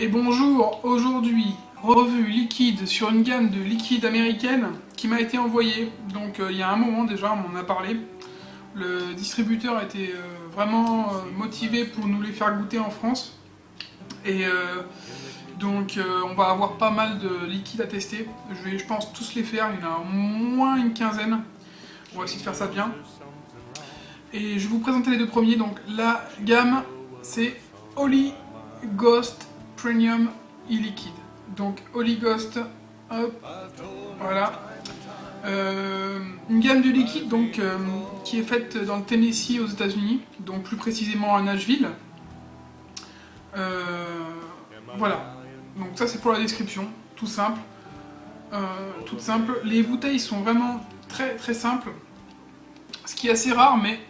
Et bonjour, aujourd'hui, revue liquide sur une gamme de liquides américaines qui m'a été envoyée. Donc il y a un moment déjà, on m'en a parlé. Le distributeur était vraiment motivé pour nous les faire goûter en France. Et donc on va avoir pas mal de liquides à tester. Je vais, je pense, tous les faire, il y en a au moins une quinzaine. On va essayer de faire ça bien. Et je vais vous présenter les deux premiers. Donc la gamme, c'est Holy Ghost Premium e-liquide. Donc Holy Ghost, hop, voilà. Une gamme de liquide donc, qui est faite dans le Tennessee aux États-Unis, donc plus précisément à Nashville. Voilà. Donc ça c'est pour la description, tout simple. Tout simple. Les bouteilles sont vraiment très très simples, ce qui est assez rare, mais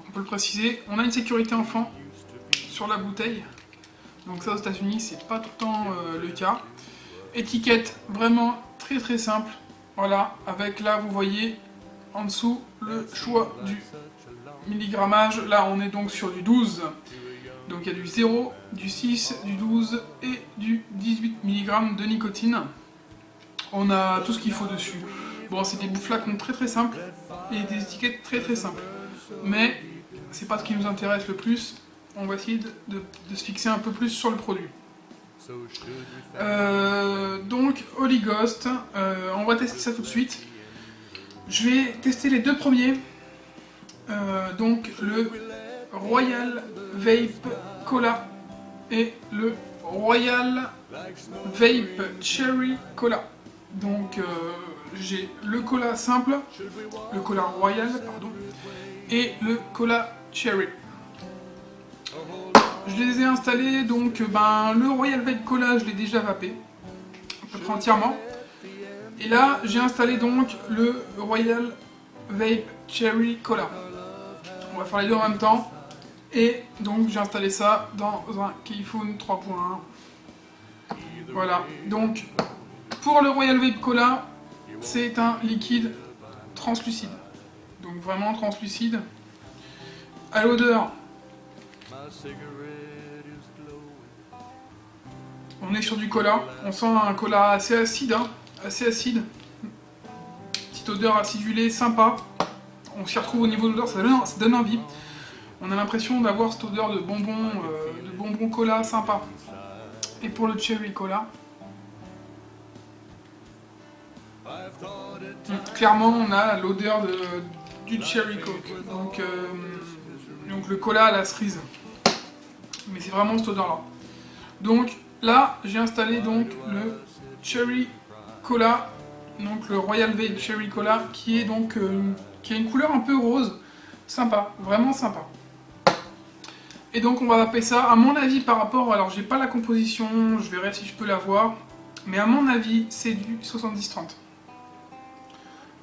on peut le préciser. On a une sécurité enfant sur la bouteille. Donc ça aux États-Unis c'est pas tout le temps le cas. Étiquette vraiment très très simple. Voilà, avec là vous voyez en dessous le choix du milligrammage. Là on est donc sur du 12. Donc il y a du 0, du 6, du 12 et du 18 mg de nicotine. On a tout ce qu'il faut dessus. Bon, c'est des flacons très très simples et des étiquettes très très simples. Mais c'est pas ce qui nous intéresse le plus. On va essayer de se fixer un peu plus sur le produit. Donc Holy Ghost, on va tester ça tout de suite. Je vais tester les deux premiers. Donc le Royal Vape Cola et le Royal Vape Cherry Cola. Donc j'ai le cola simple, le cola royal, pardon, et le cola cherry. Je les ai installés, donc le Royal Vape Cola, je l'ai déjà vapé, à peu près entièrement. Et là, j'ai installé donc le Royal Vape Cherry Cola. On va faire les deux en même temps. Et donc, j'ai installé ça dans un Keyphone 3.1. Voilà. Donc, pour le Royal Vape Cola, c'est un liquide translucide. Donc, vraiment translucide. À l'odeur, on est sur du cola, on sent un cola assez acide, hein, assez acide. Petite odeur acidulée, sympa. On s'y retrouve au niveau de l'odeur, ça donne envie. On a l'impression d'avoir cette odeur de bonbon cola sympa. Et pour le cherry cola, clairement on a l'odeur du cherry coke. Donc le cola à la cerise. Mais c'est vraiment cette odeur là. Donc là, j'ai installé donc le Cherry Cola, donc le Royal Vape Cherry Cola, qui est donc qui a une couleur un peu rose, sympa, vraiment sympa. Et donc on va vaper ça. À mon avis, par rapport, alors j'ai pas la composition, je verrai si je peux la voir, mais à mon avis, c'est du 70-30,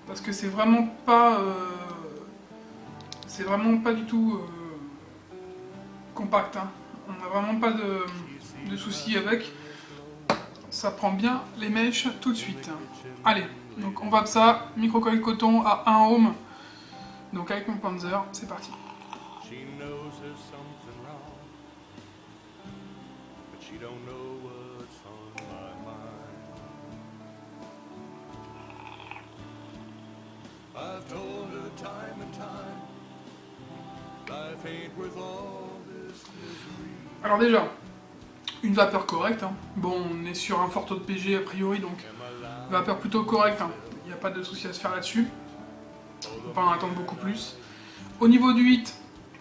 parce que c'est vraiment pas du tout compact. Hein. On n'a vraiment pas de soucis avec. Ça prend bien les mèches tout de suite. Allez, donc on vape ça, micro-coil coton à 1 ohm. Donc avec mon Panzer, c'est parti. Alors déjà, une vapeur correcte. Hein. Bon, on est sur un fort taux de PG a priori, donc vapeur plutôt correcte. Hein. Il n'y a pas de souci à se faire là-dessus. On va pas en attendre beaucoup plus. Au niveau du 8,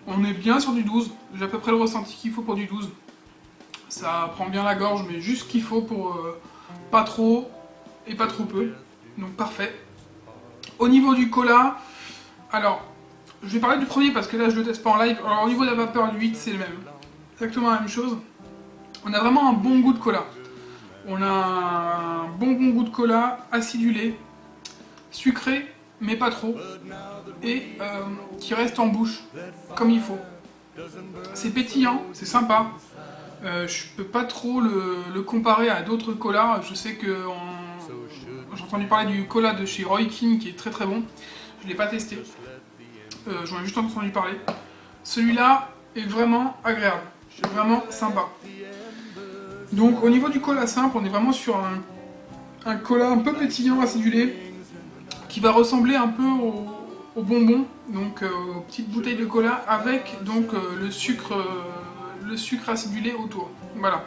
on est bien sur du 12. J'ai à peu près le ressenti qu'il faut pour du 12. Ça prend bien la gorge, mais juste ce qu'il faut pour pas trop et pas trop peu. Donc parfait. Au niveau du cola, alors, je vais parler du premier parce que là je le teste pas en live. Alors au niveau de la vapeur du 8, c'est le même. Exactement la même chose. On a vraiment un bon goût de cola. On a un bon goût de cola, acidulé, sucré, mais pas trop, et qui reste en bouche, comme il faut. C'est pétillant, c'est sympa. Je peux pas trop le comparer à d'autres colas. Je sais que j'ai entendu parler du cola de chez Roy King qui est très très bon. Je l'ai pas testé. J'en ai juste entendu parler. Celui-là est vraiment agréable, vraiment sympa. Donc au niveau du cola simple, on est vraiment sur un cola un peu pétillant, acidulé, qui va ressembler un peu au bonbon, donc aux petites bouteilles de cola, avec donc le sucre acidulé autour. Voilà.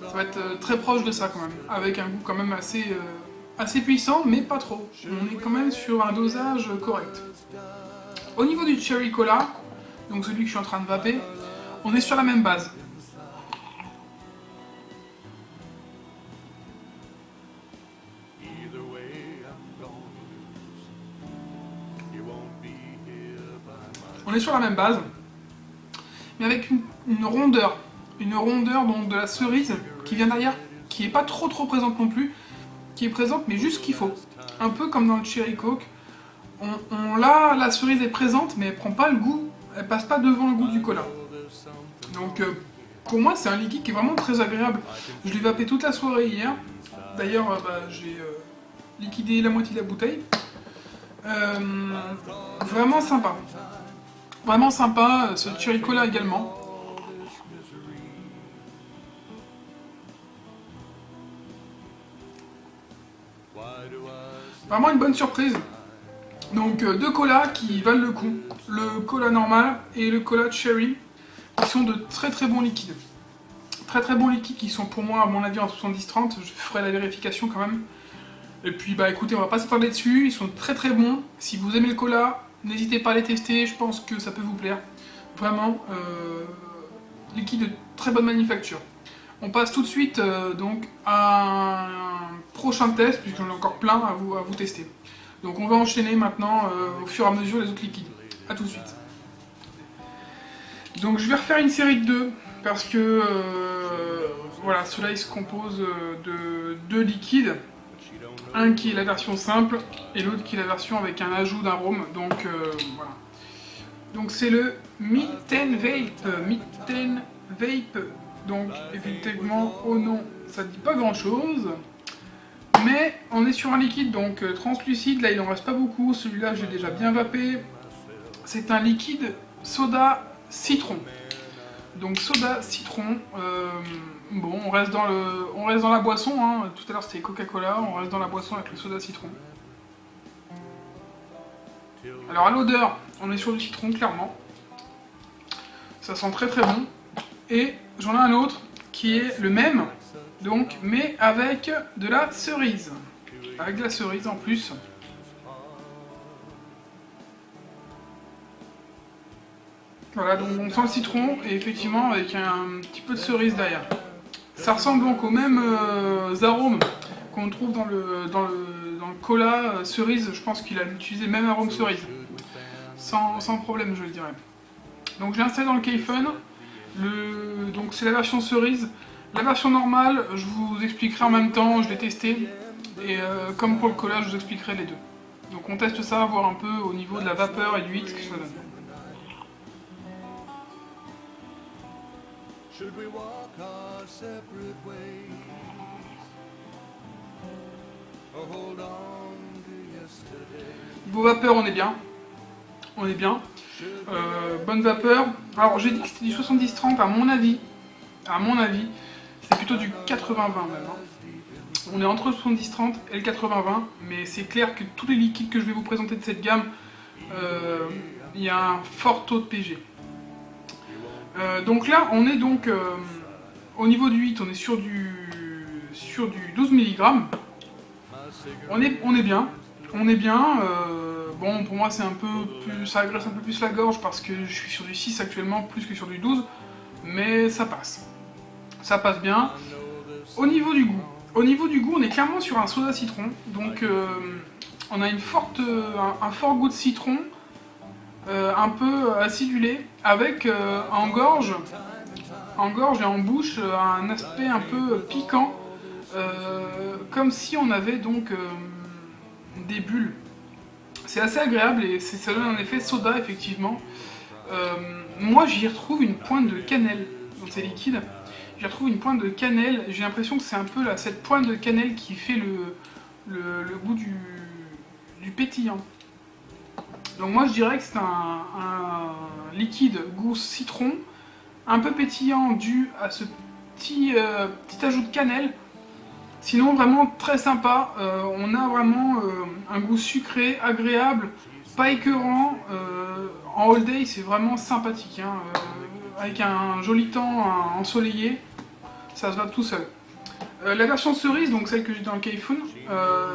Ça va être très proche de ça quand même, avec un goût quand même assez puissant, mais pas trop. On est quand même sur un dosage correct. Au niveau du cherry cola, donc celui que je suis en train de vaper, on est sur la même base. On est sur la même base, mais avec une rondeur. Une rondeur donc, de la cerise qui vient derrière, qui est pas trop présente non plus, qui est présente mais juste ce qu'il faut. Un peu comme dans le Cherry Coke. Là, la cerise est présente, mais elle prend pas le goût, elle passe pas devant le goût du cola. Donc pour moi, c'est un liquide qui est vraiment très agréable. Je l'ai vapé toute la soirée hier. D'ailleurs, j'ai liquidé la moitié de la bouteille. Vraiment sympa. Vraiment sympa, ce cherry cola également. Vraiment une bonne surprise. Donc deux colas qui valent le coup. Le cola normal et le cola cherry, qui sont de très bons liquides. Très bons liquides qui sont pour moi, à mon avis, en 70-30. Je ferai la vérification quand même. Et puis bah écoutez, on va pas s'attarder dessus. Ils sont très bons. Si vous aimez le cola, n'hésitez pas à les tester. Je pense que ça peut vous plaire. Vraiment, liquide de très bonne manufacture. On passe tout de suite donc à un prochain test, puisque j'en ai encore plein à vous tester. Donc on va enchaîner maintenant au fur et à mesure les autres liquides. A tout de suite. Donc je vais refaire une série de deux, parce que voilà, cela il se compose de deux liquides. Un qui est la version simple, et l'autre qui est la version avec un ajout d'arôme. Donc voilà. Donc c'est le Mitten Vape. Donc effectivement au nom ça ne dit pas grand chose. Mais on est sur un liquide donc translucide, là il n'en reste pas beaucoup, celui-là j'ai déjà bien vapé. C'est un liquide soda citron. Donc soda citron, bon on reste dans la boisson, hein. Tout à l'heure c'était Coca-Cola, on reste dans la boisson avec le soda citron. Alors à l'odeur, on est sur du citron clairement. Ça sent très bon. Et j'en ai un autre qui est le même, donc, mais avec de la cerise. Avec de la cerise en plus. Voilà, donc on sent le citron et effectivement avec un petit peu de cerise derrière. Ça ressemble donc aux mêmes arômes qu'on trouve dans le cola cerise. Je pense qu'il a utilisé le même arôme cerise. Sans problème, je dirais. Donc je l'ai installé dans le Kayfun. Donc c'est la version cerise. La version normale, je vous expliquerai en même temps, je l'ai testé. Et comme pour le cola, je vous expliquerai les deux. Donc on teste ça, voir un peu au niveau de la vapeur et du heat ce que ça donne. Niveau vapeur, on est bien. On est bien. Bonne vapeur. Alors j'ai dit que c'était du 70-30 à mon avis. C'est plutôt du 80-20 même. Hein. On est entre le 70-30 et le 80-20, mais c'est clair que tous les liquides que je vais vous présenter de cette gamme, il y a un fort taux de PG. Donc là, on est donc au niveau du 8, on est sur du 12 mg. On est bien. Bon, pour moi, ça agresse un peu plus la gorge parce que je suis sur du 6 actuellement, plus que sur du 12, mais ça passe. Ça passe bien. Au niveau du goût, on est clairement sur un soda citron, donc on a un fort goût de citron, un peu acidulé, avec en gorge et en bouche un aspect un peu piquant, comme si on avait donc des bulles. C'est assez agréable et ça donne un effet soda effectivement. Moi j'y retrouve une pointe de cannelle dans ces liquides. J'y retrouve une pointe de cannelle, j'ai l'impression que c'est un peu cette pointe de cannelle qui fait le goût du pétillant. Donc moi je dirais que c'est un liquide goût citron, un peu pétillant dû à ce petit ajout de cannelle. Sinon vraiment très sympa, on a vraiment un goût sucré, agréable, pas écœurant. En all day c'est vraiment sympathique, hein, avec un joli temps ensoleillé, ça se va tout seul. La version cerise, donc celle que j'ai dans le Kaifun,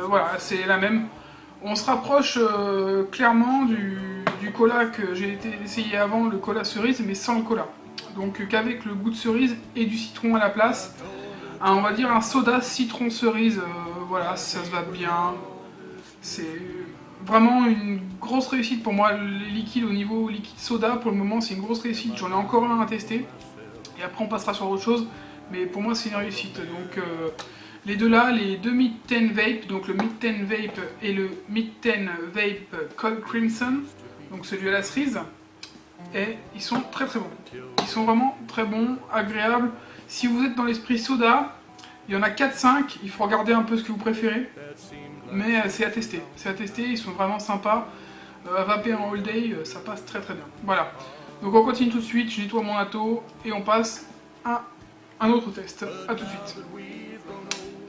voilà, c'est la même. On se rapproche clairement du cola que j'ai essayé avant, le cola cerise, mais sans le cola. Donc qu'avec le goût de cerise et du citron à la place. On va dire un soda citron cerise, voilà, ça se va bien. C'est vraiment une grosse réussite pour moi. Les liquides au niveau liquide soda, pour le moment, c'est une grosse réussite. J'en ai encore un à tester. Et après, on passera sur autre chose. Mais pour moi, c'est une réussite. Donc, les deux là, les deux Mid-10 Vape, donc le Mid-10 Vape et le Mid-10 Vape Cold Crimson, donc celui à la cerise, et ils sont très très bons. Ils sont vraiment très bons, agréables. Si vous êtes dans l'esprit soda, il y en a 4-5, il faut regarder un peu ce que vous préférez, mais c'est à tester, ils sont vraiment sympas. À vaper en all day, ça passe très très bien. Voilà, donc on continue tout de suite, je nettoie mon atto et on passe à un autre test. A tout de suite.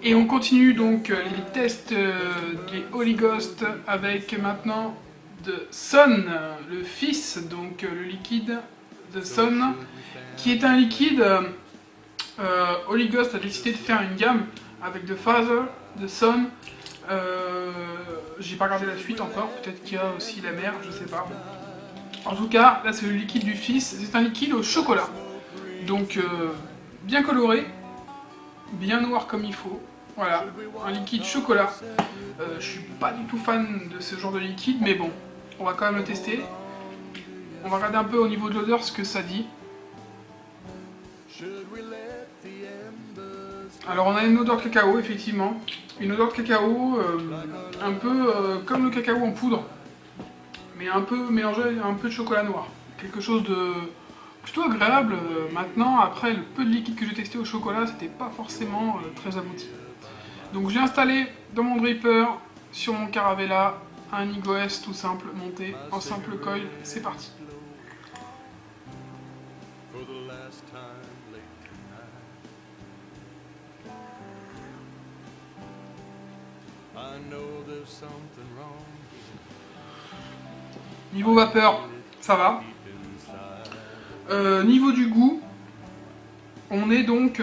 Et on continue donc les tests des Holy Ghost avec maintenant de Sun, le fils, donc le liquide de Sun, qui est un liquide. Holy Ghost a décidé de faire une gamme avec The Father, The Son. J'ai pas regardé la suite encore, peut-être qu'il y a aussi la mère, je sais pas. En tout cas, là c'est le liquide du fils, c'est un liquide au chocolat. Donc bien coloré, bien noir comme il faut. Voilà, un liquide chocolat. Je suis pas du tout fan de ce genre de liquide, mais bon, on va quand même le tester. On va regarder un peu au niveau de l'odeur ce que ça dit. Alors on a une odeur de cacao, effectivement. Une odeur de cacao, un peu comme le cacao en poudre, mais un peu mélangé à un peu de chocolat noir. Quelque chose de plutôt agréable. Maintenant, après le peu de liquide que j'ai testé au chocolat, c'était pas forcément très abouti. Donc j'ai installé dans mon dripper, sur mon Caravella, un IGOS tout simple, monté en simple coil. C'est parti. Niveau vapeur, ça va. Niveau du goût, on est donc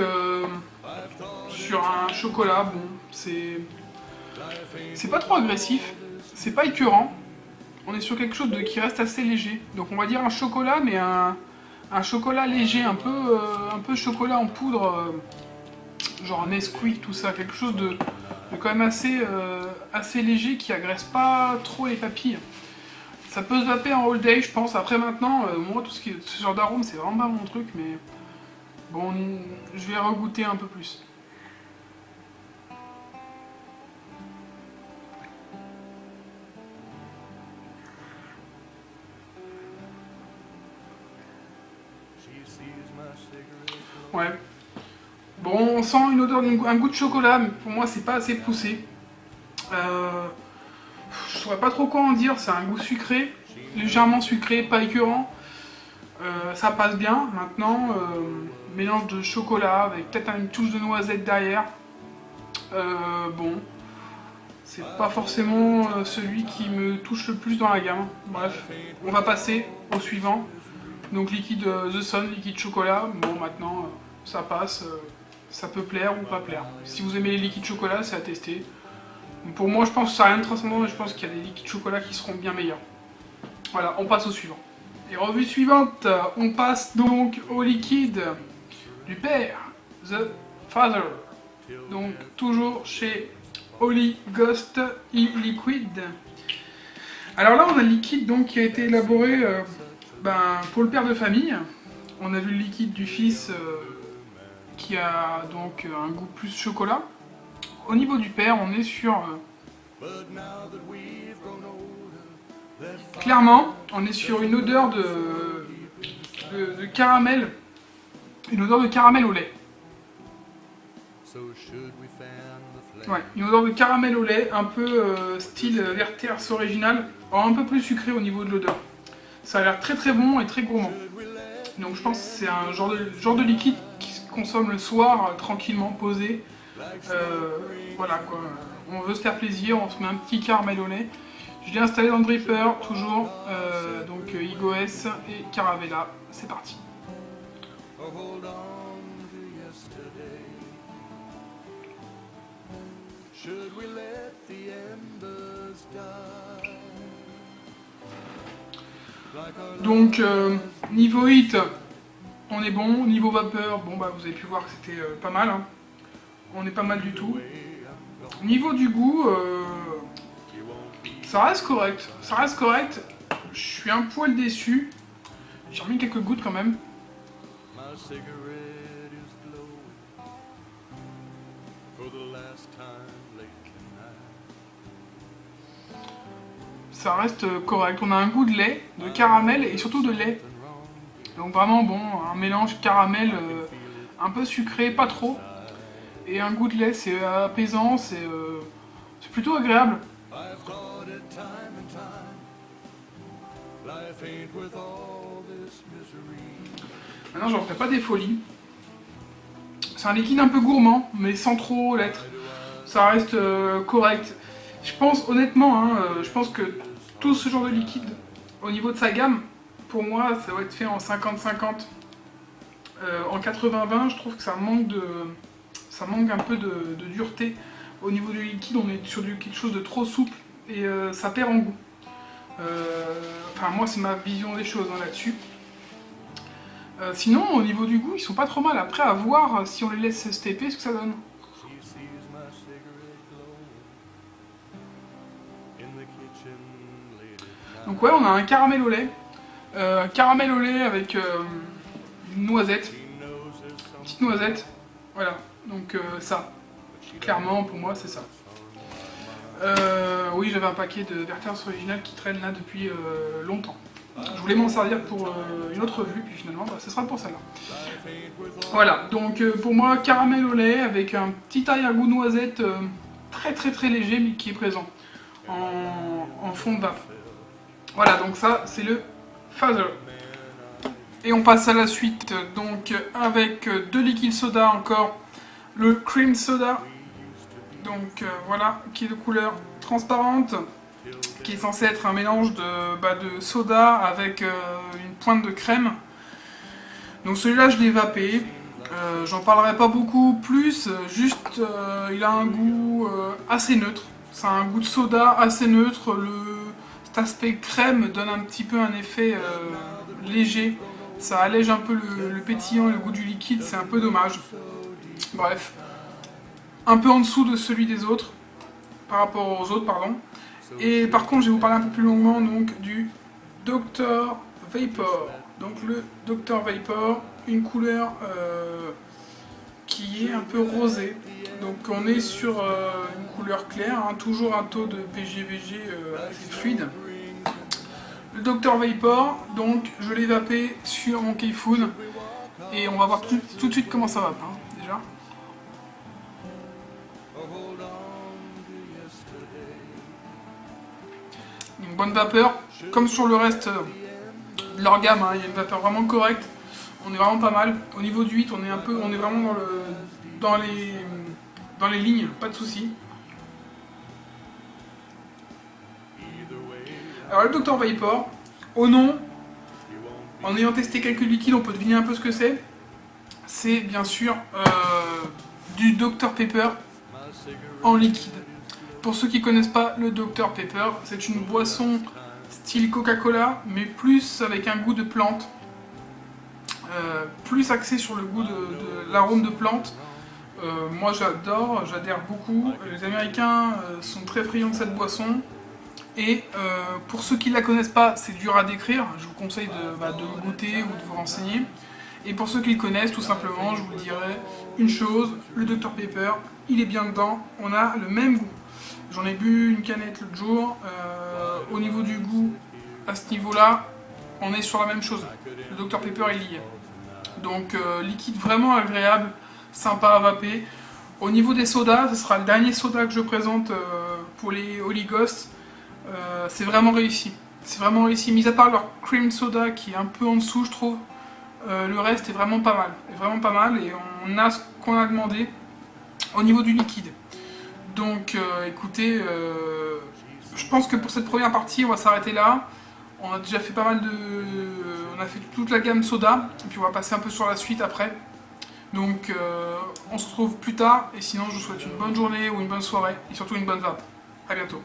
sur un chocolat. Bon, c'est pas trop agressif, c'est pas écœurant. On est sur quelque chose qui reste assez léger. Donc on va dire un chocolat, mais un chocolat léger, un peu chocolat en poudre, genre Nesquik, tout ça, quelque chose de quand même assez léger qui agresse pas trop les papilles. Ça peut se vaper en all day, je pense. Après maintenant, moi tout ce genre d'arôme c'est vraiment pas mon truc, mais bon, je vais regoûter un peu plus. Ouais. Bon, on sent une odeur, un goût de chocolat, mais pour moi c'est pas assez poussé. Je saurais pas trop quoi en dire, c'est un goût sucré, légèrement sucré, pas écœurant. Ça passe bien. Maintenant, mélange de chocolat avec peut-être une touche de noisette derrière. Bon, c'est pas forcément celui qui me touche le plus dans la gamme. Bref, on va passer au suivant. Donc liquide The Sun, liquide chocolat. Bon, maintenant, ça passe. Ça peut plaire ou pas plaire. Si vous aimez les liquides chocolat, c'est à tester. Pour moi, je pense que ça n'a rien de transcendant, mais je pense qu'il y a des liquides chocolat qui seront bien meilleurs. Voilà, on passe au suivant. Et revue suivante, on passe donc au liquide du père, The Father. Donc toujours chez Holy Ghost e-Liquid. Alors là, on a le liquide donc, qui a été élaboré pour le père de famille. On a vu le liquide du fils qui a donc un goût plus chocolat. Au niveau du père, on est sur... clairement, on est sur une odeur de caramel. Une odeur de caramel au lait. Ouais, une odeur de caramel au lait, un peu style Werther's original, un peu plus sucré au niveau de l'odeur. Ça a l'air très très bon et très gourmand. Donc je pense que c'est un genre de liquide consomme le soir, tranquillement posé. Voilà quoi, on veut se faire plaisir, on se met un petit caramel au lait. Je l'ai installé dans le dripper, toujours, donc IGOS et Caravella, c'est parti. Donc niveau heat, on est bon. Niveau vapeur, bon bah vous avez pu voir que c'était pas mal. Hein. On est pas mal du tout. Niveau du goût, ça reste correct. Ça reste correct. Je suis un poil déçu. J'ai remis quelques gouttes quand même. Ça reste correct. On a un goût de lait, de caramel et surtout de lait. Donc vraiment bon, un mélange caramel un peu sucré, pas trop. Et un goût de lait, c'est apaisant, c'est plutôt agréable. Maintenant, j'en ferai pas des folies. C'est un liquide un peu gourmand, mais sans trop l'être. Ça reste correct. Je pense honnêtement, hein, je pense que tout ce genre de liquide, au niveau de sa gamme, pour moi, ça doit être fait en 50-50. En 80-20, je trouve que ça manque un peu de dureté. Au niveau du liquide, on est sur quelque chose de trop souple et ça perd en goût. Enfin, moi, c'est ma vision des choses hein, là-dessus. Sinon, au niveau du goût, ils sont pas trop mal. Après, à voir si on les laisse steper, ce que ça donne. Donc ouais, on a un caramel au lait. Caramel au lait avec une noisette. Une petite noisette. Voilà, donc ça. Clairement, pour moi, c'est ça. Oui, j'avais un paquet de Werther's original qui traîne là depuis longtemps. Je voulais m'en servir pour une autre vue, puis finalement, bah, ce sera pour celle-là. Voilà, donc pour moi, caramel au lait avec un petit arrière-goût noisette très très très léger, mais qui est présent en fond de vape. Voilà, donc ça, c'est le Phaser. Et on passe à la suite, donc avec deux liquides soda encore, le Cream Soda, donc voilà, qui est de couleur transparente, qui est censé être un mélange de soda avec une pointe de crème. Donc celui-là, je l'ai vapé, j'en parlerai pas beaucoup plus, juste il a un goût assez neutre. C'est un goût de soda assez neutre, cet aspect crème donne un petit peu un effet léger. Ça allège un peu le pétillant et le goût du liquide, c'est un peu dommage. Bref, un peu en dessous de celui des autres, par rapport aux autres, pardon. Et par contre, je vais vous parler un peu plus longuement donc, du Dr Vapor. Donc le Dr Vapor, une couleur qui est un peu rosée. Donc on est sur une couleur claire, hein, toujours un taux de PGVG assez fluide. Le Dr Vapor, donc je l'ai vapé sur mon Keyfoon et on va voir tout de suite comment ça vape hein, déjà. Une bonne vapeur, comme sur le reste de leur gamme, hein, il y a une vapeur vraiment correcte. On est vraiment pas mal. Au niveau du 8, on est vraiment dans les lignes, pas de soucis. Alors le Dr Vapor, au nom, en ayant testé quelques liquides, on peut deviner un peu ce que c'est. C'est bien sûr du Dr Pepper en liquide. Pour ceux qui ne connaissent pas le Dr Pepper, c'est une boisson style Coca-Cola, mais plus avec un goût de plante. Plus axé sur le goût de l'arôme de plante. Moi j'adore, j'adhère beaucoup. Les Américains sont très friands de cette boisson. Et pour ceux qui ne la connaissent pas, c'est dur à décrire. Je vous conseille de goûter ou de vous renseigner. Et pour ceux qui le connaissent, tout simplement, je vous dirais une chose, le Dr Pepper, il est bien dedans, on a le même goût. J'en ai bu une canette l'autre jour, au niveau du goût, à ce niveau-là, on est sur la même chose. Le Dr Pepper, il y est. Donc liquide vraiment agréable, sympa à vaper. Au niveau des sodas, ce sera le dernier soda que je présente pour les Holy Ghost. C'est vraiment réussi. C'est vraiment réussi, mis à part leur cream soda qui est un peu en dessous, je trouve. Le reste est vraiment pas mal, et on a ce qu'on a demandé au niveau du liquide. Donc écoutez, je pense que pour cette première partie on va s'arrêter là. On a déjà fait pas mal de... On a fait toute la gamme soda, et puis on va passer un peu sur la suite après. Donc on se retrouve plus tard, et sinon je vous souhaite une bonne journée ou une bonne soirée, et surtout une bonne vape. A bientôt.